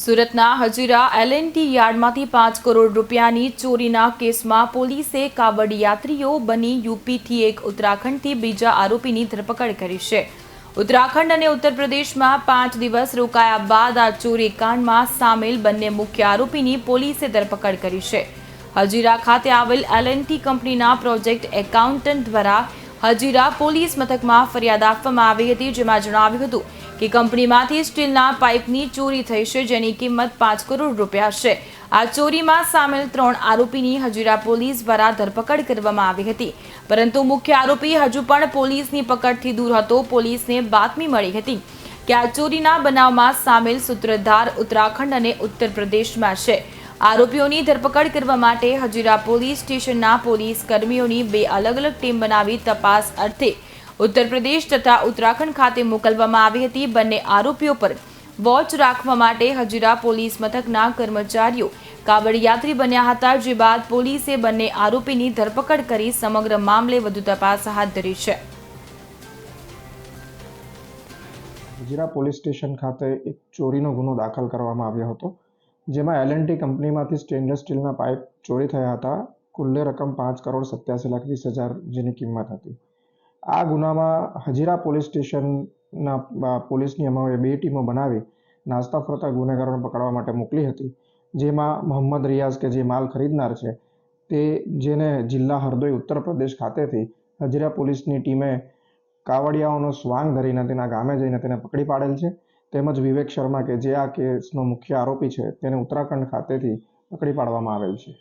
સુરતના હજીરા એલ&ટી યાર્ડમાંથી 5 કરોડ રૂપિયાની ચોરીના કેસમાં પોલીસે કાવડ યાત્રીઓ બની યુપીથી એક ઉત્તરાખંડથી બીજા આરોપીની ધરપકડ કરી છે। ઉત્તરાખંડ અને ઉત્તર પ્રદેશમાં 5 દિવસ રોકાયા બાદ આ ચોરી કાંડમાં સામેલ બંને મુખ્ય આરોપીની પોલીસે ધરપકડ કરી છે। હજીરા ખાતે આવેલ એલ&ટી કંપનીના પ્રોજેક્ટ એકાઉન્ટન્ટ દ્વારા હજીરા પોલીસ મથકમાં ફરિયાદ આપવામાં આવી હતી, જેમાં જણાવ્યું હતું કે કંપનીમાંથી સ્ટીલના પાઇપની ચોરી થઈ છે, જેની કિંમત 5 કરોડ રૂપિયા છે। આ ચોરીમાં સામેલ 3 આરોપીની હજીરા પોલીસ દ્વારા ધરપકડ કરવામાં આવી હતી, પરંતુ મુખ્ય આરોપી હજુ પણ પોલીસની પકડથી દૂર હતો। પોલીસને બાતમી મળી હતી કે આ ચોરીના બનાવમાં સામેલ સૂત્રધાર ઉત્તરાખંડ અને ઉત્તર પ્રદેશમાં છે। આરોપીઓની ધરપકડ કરવા માટે હજીરા પોલીસ સ્ટેશનના પોલીસ કર્મીઓની 2 અલગ-અલગ ટીમ બનાવી તપાસ અર્થે ઉત્તર પ્રદેશ તથા ઉત્તરાખંડ ખાતે મોકલવામાં આવી હતી। બંને આરોપીઓ પર વોચ રાખવા માટે હજીરા પોલીસ મથકના કર્મચારીઓ કાવડયાત્રી બન્યા હતા, જે બાદ પોલીસે બંને આરોપીની ધરપકડ કરી સમગ્ર મામલે વધુ તપાસ હાથ ધરી છે। હજીરા પોલીસ સ્ટેશન ખાતે એક ચોરીનો ગુનો દાખલ કરવામાં આવ્યો હતો, જેમાં એલ&ટી કંપનીમાંથી સ્ટેનલેસ સ્ટીલના પાઇપ ચોરી થયા હતા। કુલ્લે રકમ 5,87,20,000 જેની કિંમત હતી। આ ગુનામાં હજીરા પોલીસ સ્ટેશનના પોલીસની અમારે 2 ટીમો બનાવી નાસ્તા ફરતા ગુનેગારોને પકડવા માટે મોકલી હતી, જેમાં મોહમ્મદ રિયાઝ કે જે માલ ખરીદનાર છે તે જેને જિલ્લા હરદોઈ ઉત્તર પ્રદેશ ખાતેથી હજીરા પોલીસની ટીમે કાવડિયાઓનો સ્વાંગ ધરીને તેના ગામે જઈને તેને પકડી પાડેલ છે। તેમજ વિવેક શર્મા કે જે આ કેસનો મુખ્ય આરોપી છે તેને ઉત્તરાખંડ ખાતેથી પકડી પાડવામાં આવેલ છે।